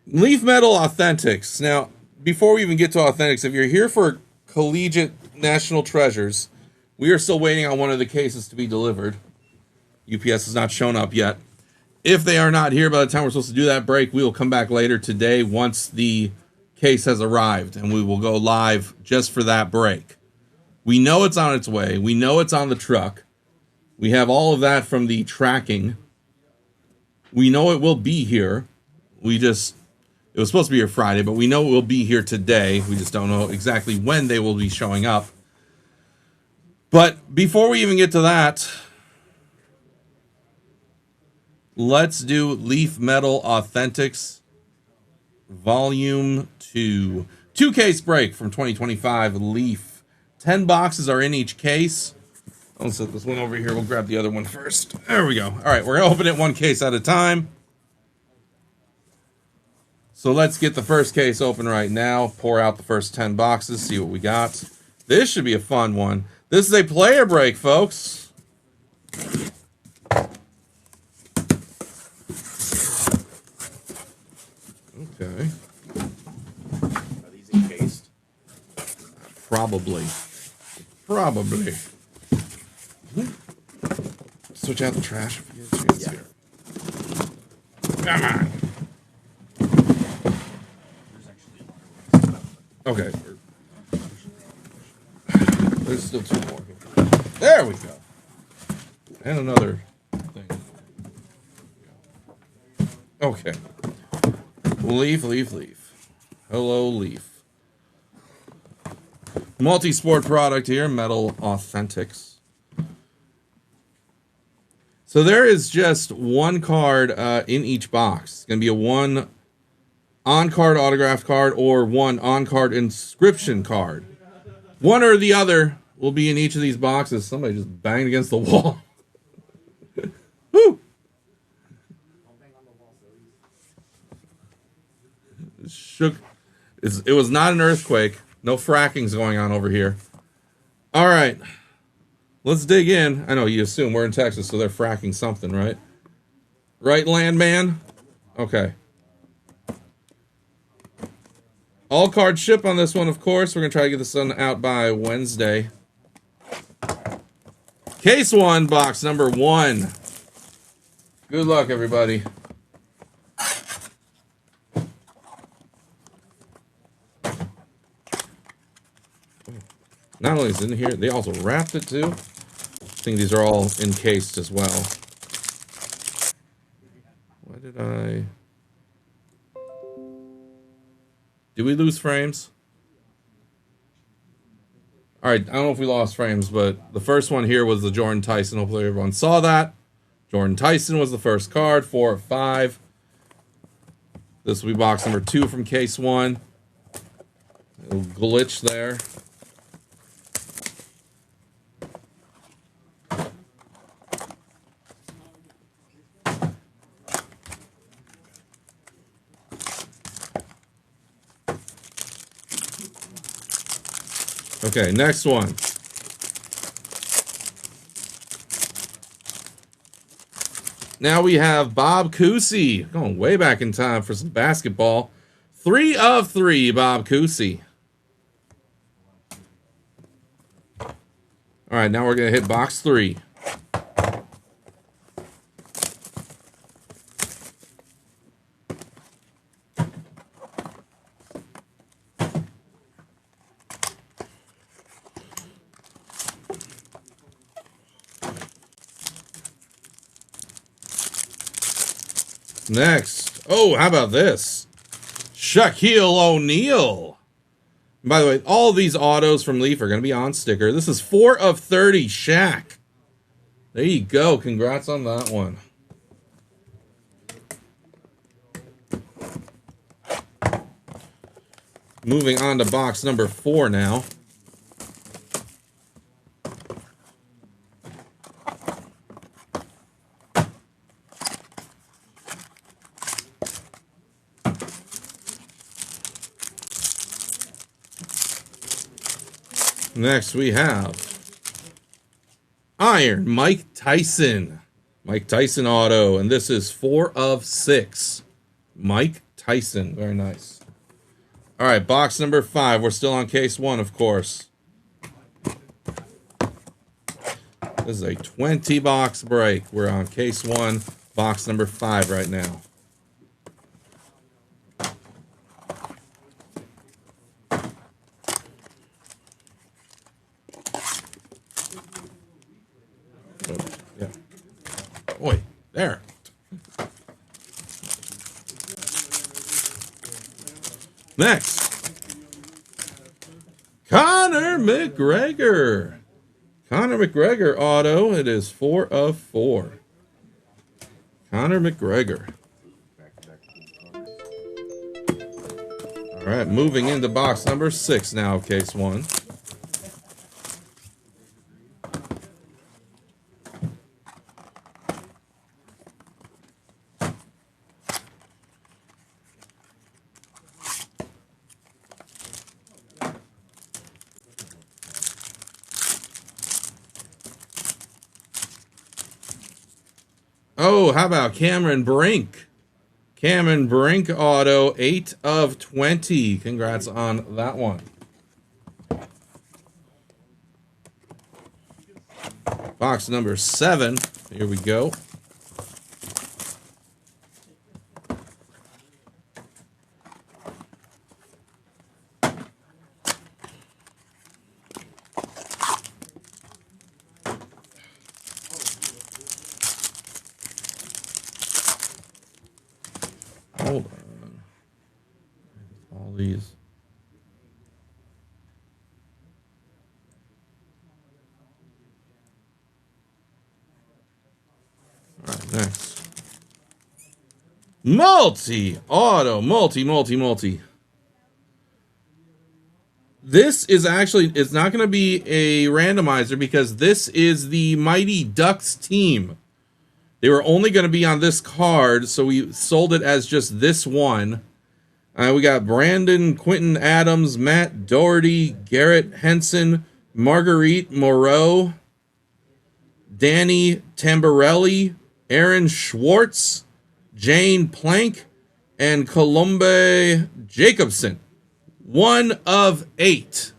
Leaf Metal Authentics. Now, before we even get to Authentics, if you're here for Collegiate National Treasures, we are still waiting on one of the cases to be delivered. UPS has not shown up yet. If they are not here by the time we're supposed to do that break, we will come back later today once the case has arrived, and we will go live just for that break. We know it's on its way. We know it's on the truck. We have all of that from the tracking. We know it will be here. It was supposed to be here Friday, but we know it will be here today. We just don't know exactly when they will be showing up. But before we even get to that, let's do Leaf Metal Authentics Volume 2. 2-case break from 2025 Leaf. 10 boxes are in each case. I'll set this one over here. We'll grab the other one first. There we go. All right, we're going to open it one case at a time. So let's get the first case open right now. Pour out the first 10 boxes, see what we got. This should be a fun one. This is a player break, folks. Okay. Are these encased? Probably. Switch out the trash if you get a chance here. Come on. Okay. There's still two more. There we go. And another thing. Okay. Leaf. Hello, Leaf. Multi-sport product here, Metal Authentics. So there is just one card in each box. It's going to be a one on-card autographed card or one on-card inscription card. One or the other will be in each of these boxes. Somebody just banged against the wall. Woo! It shook. It was not an earthquake. No fracking's going on over here. All right. Let's dig in. I know you assume we're in Texas, so they're fracking something, right? Right, landman? Okay. All card ship on this one, of course. We're going to try to get this one out by Wednesday. Case 1, box number 1. Good luck, everybody. Not only is it in here, they also wrapped it too. I think these are all encased as well. Why did I... Did we lose frames? All right, I don't know if we lost frames, but the first one here was the Jordan Tyson. Hopefully everyone saw that. Jordan Tyson was the first card, 4 of 5. This will be box number 2 from case 1. Little glitch there. Okay, next one. Now we have Bob Cousy. Going way back in time for some basketball. 3 of 3, Bob Cousy. All right, now we're going to hit box 3. Next. Oh, how about this? Shaquille O'Neal. By the way, all of these autos from Leaf are going to be on sticker. This is 4 of 30, Shaq. There you go. Congrats on that one. Moving on to box number 4 now. Next we have Iron Mike Tyson. Mike Tyson auto. And this is 4 of 6. Mike Tyson. Very nice. All right, box number 5. We're still on case 1, of course. This is a 20-box break. We're on case 1, box number 5 right now. Yeah. Oi, there. Next. Conor McGregor. Conor McGregor auto. It is 4 of 4. Conor McGregor. All right, moving into box number 6 now, case 1. Oh, how about Cameron Brink? Cameron Brink auto, 8 of 20. Congrats on that one. Box number 7. Here we go. Multi-auto. Multi. This is actually, it's not going to be a randomizer because this is the Mighty Ducks team. They were only going to be on this card, so we sold it as just this one. We got Brandon, Quentin Adams, Matt Doherty, Garrett Henson, Marguerite Moreau, Danny Tamborelli, Aaron Schwartz, Jane Plank, and Colombe Jacobson. 1 of 8.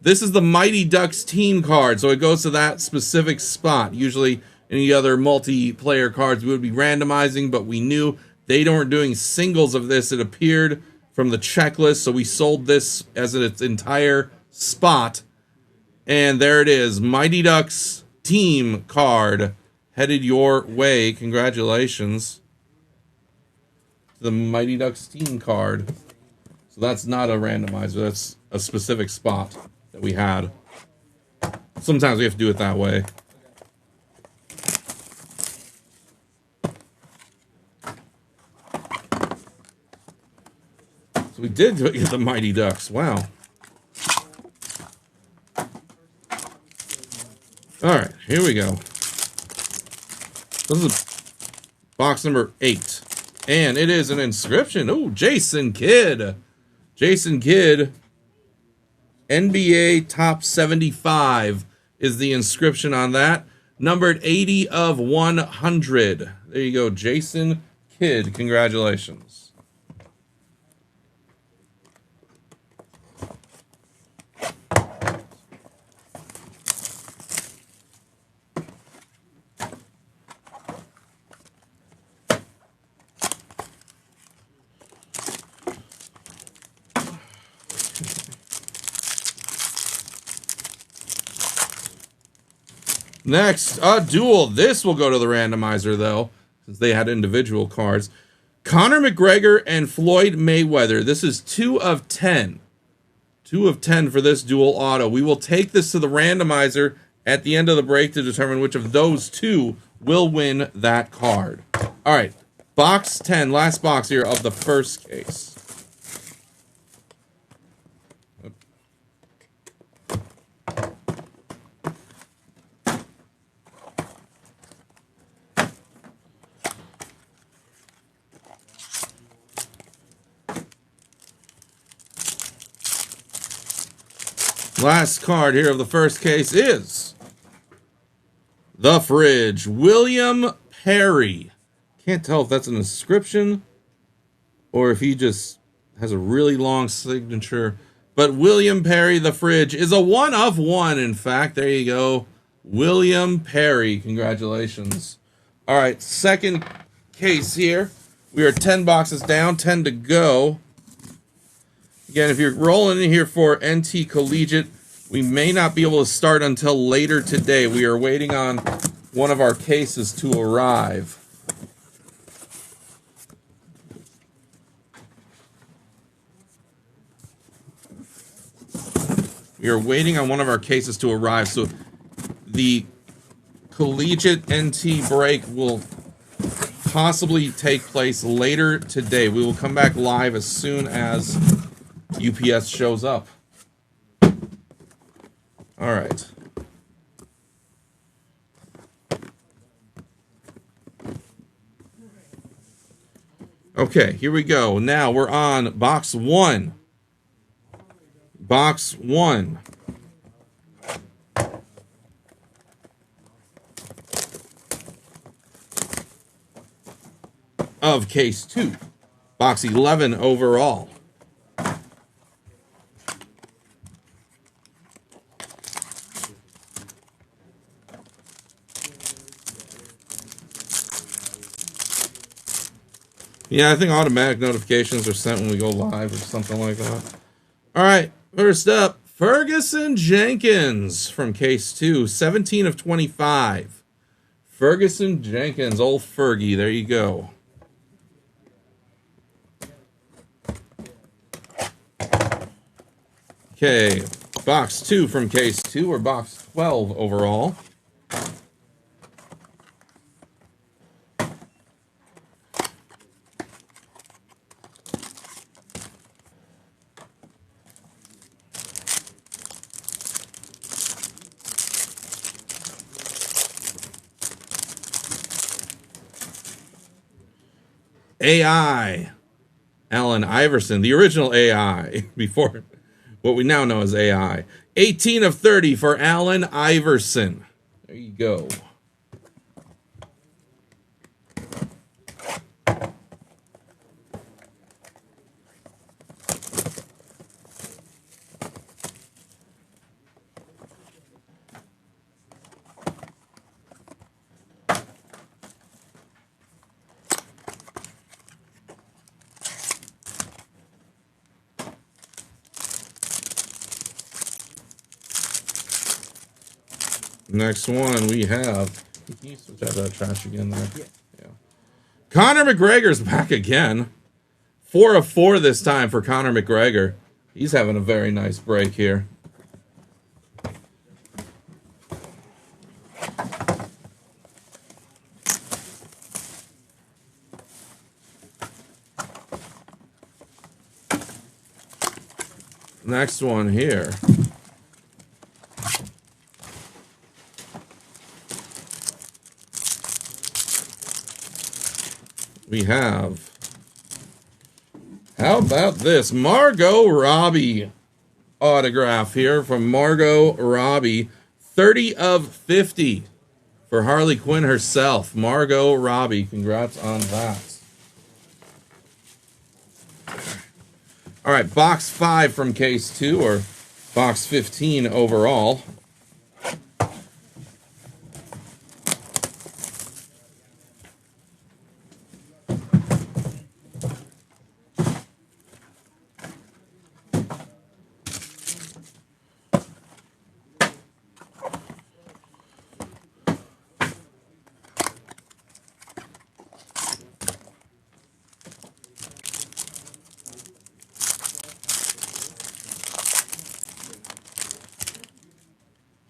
This is the Mighty Ducks team card, so it goes to that specific spot. Usually any other multiplayer cards we would be randomizing, but we knew they weren't doing singles of this. It appeared from the checklist, so we sold this as its entire spot. And there it is, Mighty Ducks team card headed your way. Congratulations to the Mighty Ducks team card. So that's not a randomizer. That's a specific spot that we had. Sometimes we have to do it that way. So we did get the Mighty Ducks. Wow. All right, here we go. This is box number 8. And it is an inscription. Oh, Jason Kidd. Jason Kidd, NBA Top 75 is the inscription on that. Numbered 80 of 100. There you go, Jason Kidd. Congratulations. Next, a duel. This will go to the randomizer, though, since they had individual cards. Conor McGregor and Floyd Mayweather. This is 2 of 10. 2 of 10 for this dual auto. We will take this to the randomizer at the end of the break to determine which of those two will win that card. All right, box 10, last box here of the first case. Last card here of the first case is the Fridge, William Perry. Can't tell if that's an inscription or if he just has a really long signature. But William Perry, the Fridge, is a 1 of 1, in fact. There you go. William Perry. Congratulations. All right, second case here. We are 10 boxes down, 10 to go. Again, if you're rolling in here for NT Collegiate, we may not be able to start until later today. We are waiting on one of our cases to arrive. We are waiting on one of our cases to arrive. So the Collegiate NT break will possibly take place later today. We will come back live as soon as UPS shows up. All right. Okay, here we go. Now we're on box 1. Box 1. Of case 2. Box 11 overall. Yeah, I think automatic notifications are sent when we go live or something like that. All right, first up, Ferguson Jenkins from case 2, 17 of 25. Ferguson Jenkins, old Fergie, there you go. Okay, box 2 from case 2, or box 12 overall. AI. Allen Iverson, the original AI, before what we now know as AI. 18 of 30 for Allen Iverson. There you go. Next one we have. Can you switch out that trash again there? Yeah. Conor McGregor's back again. 4 of 4 this time for Conor McGregor. He's having a very nice break here. Next one here. We have, how about this? Margot Robbie autograph here from Margot Robbie. 30 of 50 for Harley Quinn herself. Margot Robbie, congrats on that. All right, box 5 from case 2, or box 15 overall.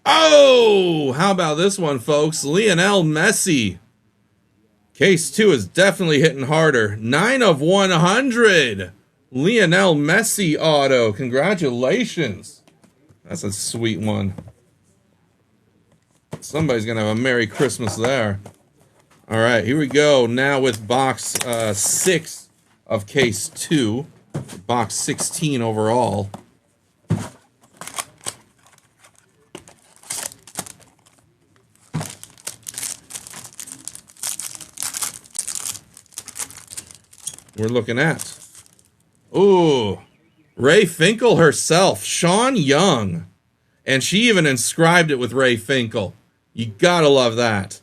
Oh, how about this one, folks? Lionel Messi. Case 2 is definitely hitting harder. 9 of 100. Lionel Messi auto. Congratulations. That's a sweet one. Somebody's going to have a Merry Christmas there. All right, here we go. Now with box 6 of case 2. Box 16 overall. We're looking at, ooh, Ray Finkel herself, Sean Young. And she even inscribed it with Ray Finkel. You gotta love that.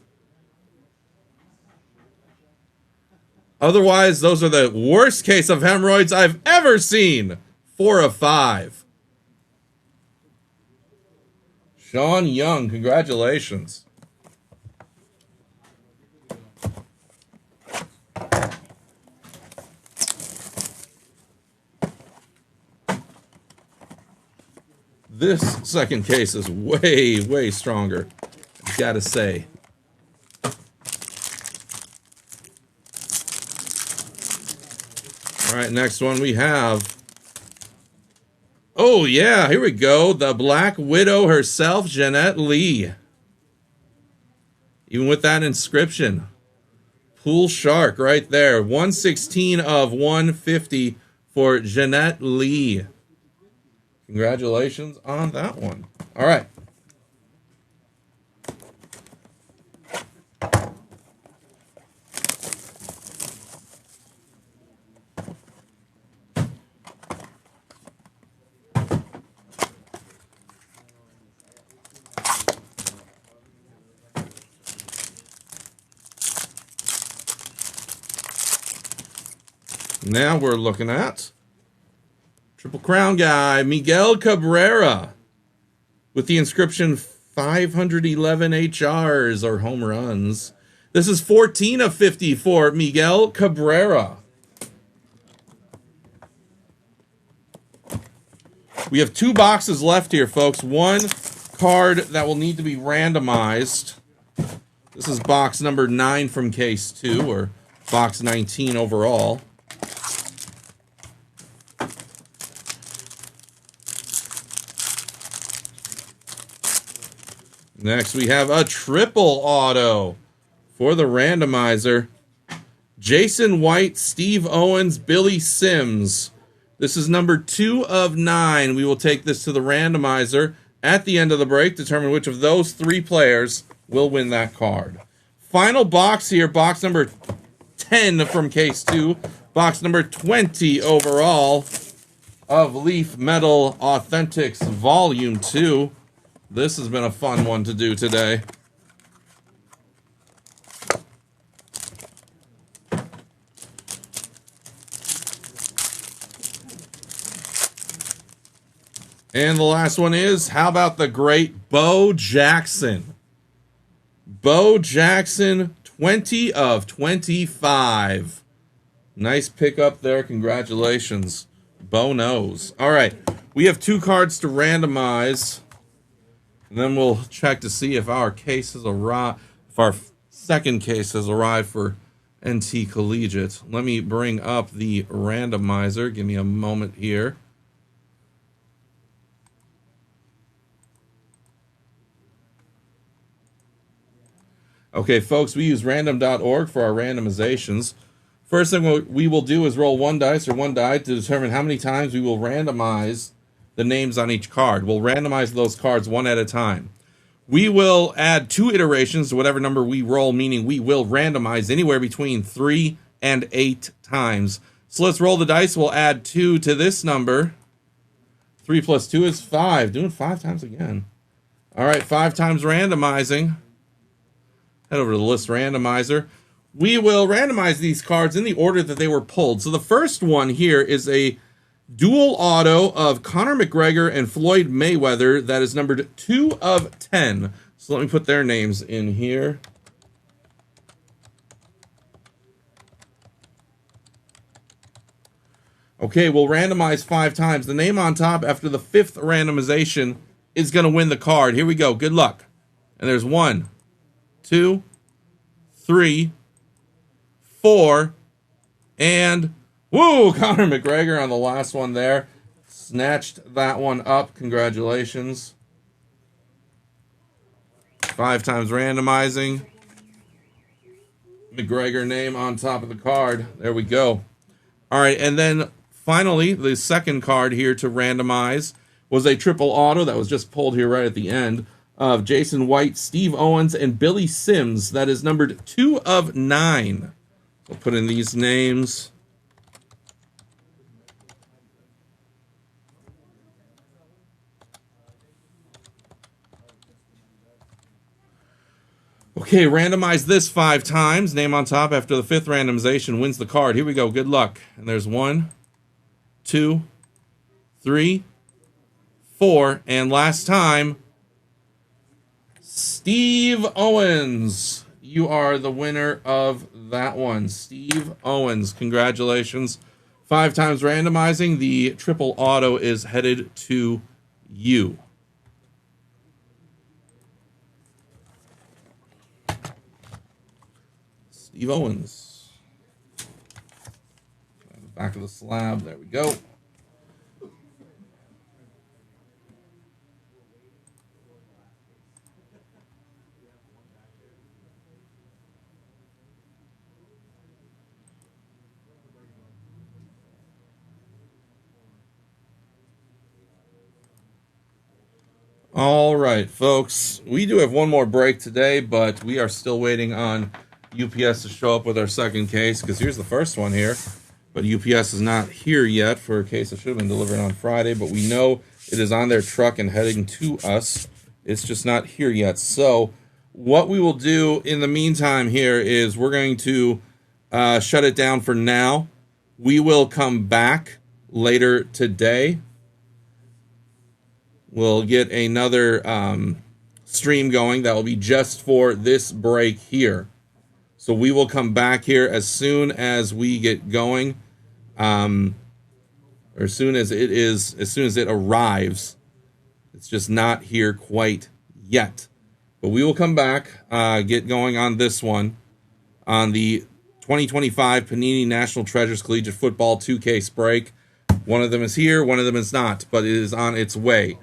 Otherwise, those are the worst case of hemorrhoids I've ever seen. 4 of 5. Sean Young, congratulations. This second case is way, way stronger, I gotta say. All right, next one we have. Oh, yeah, here we go. The Black Widow herself, Jeanette Lee. Even with that inscription. Pool Shark right there. 116 of 150 for Jeanette Lee. Congratulations on that one. All right. Now we're looking at Triple Crown guy, Miguel Cabrera, with the inscription 511 HRs or home runs. This is 14 of 50 for Miguel Cabrera. We have 2 boxes left here, folks. 1 card that will need to be randomized. This is box number 9 from case 2, or box 19 overall. Next, we have a triple auto for the randomizer. Jason White, Steve Owens, Billy Sims. This is number 2 of 9. We will take this to the randomizer at the end of the break, determine which of those 3 players will win that card. Final box here, box number 10 from case 2, box number 20 overall of Leaf Metal Authentics Volume 2. This has been a fun one to do today. And the last one is, how about the great Bo Jackson? Bo Jackson, 20 of 25. Nice pickup there. Congratulations. Bo knows. All right. We have 2 cards to randomize. And then we'll check to see if our case has arrived, if our second case has arrived for NT Collegiate. Let me bring up the randomizer. Give me a moment here. Okay, folks, we use random.org for our randomizations. First thing we will do is roll 1 dice or 1 die to determine how many times we will randomize the names on each card. We'll randomize those cards one at a time. We will add 2 iterations to whatever number we roll, meaning we will randomize anywhere between 3 and 8 times. So let's roll the dice. We'll add 2 to this number. 3 plus 2 is 5. Doing 5 times again. All right, 5 times randomizing. Head over to the list randomizer. We will randomize these cards in the order that they were pulled. So the first one here is a dual auto of Conor McGregor and Floyd Mayweather. That is numbered 2 of 10. So let me put their names in here. Okay, we'll randomize 5 times. The name on top after the 5th randomization is going to win the card. Here we go. Good luck. And there's 1, 2, 3, 4, and woo! Conor McGregor on the last one there. Snatched that one up. Congratulations. 5 times randomizing. McGregor name on top of the card. There we go. All right, and then finally, the second card here to randomize was a triple auto that was just pulled here right at the end of Jason White, Steve Owens, and Billy Sims. That is numbered 2 of 9. We'll put in these names. Okay, randomize this 5 times. Name on top after the 5th randomization wins the card. Here we go. Good luck. And there's 1, 2, 3, 4, and last time, Steve Owens. You are the winner of that one. Steve Owens. Congratulations. 5 times randomizing. The triple auto is headed to you. Steve Owens. Back of the slab. There we go. All right, folks. We do have one more break today, but we are still waiting on UPS to show up with our second case, because here's the first one here. But UPS is not here yet for a case that should have been delivered on Friday, but we know it is on their truck and heading to us. It's just not here yet. So what we will do in the meantime here is we're going to shut it down for now. We will come back later today. We'll get another stream going that will be just for this break here. So we will come back here as soon as we get going, or as soon as it arrives. It's just not here quite yet. But we will come back, get going on this one, on the 2025 Panini National Treasures Collegiate Football 2Case break. One of them is here, one of them is not, but it is on its way.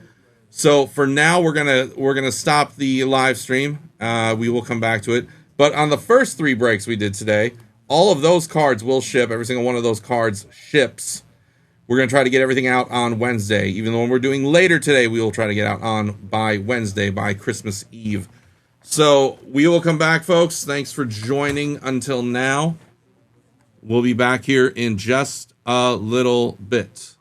So for now, we're gonna stop the live stream. We will come back to it. But on the first 3 breaks we did today, all of those cards will ship. Every single one of those cards ships. We're going to try to get everything out on Wednesday. Even though we're doing later today, we will try to get out on by Wednesday, by Christmas Eve. So we will come back, folks. Thanks for joining until now. We'll be back here in just a little bit.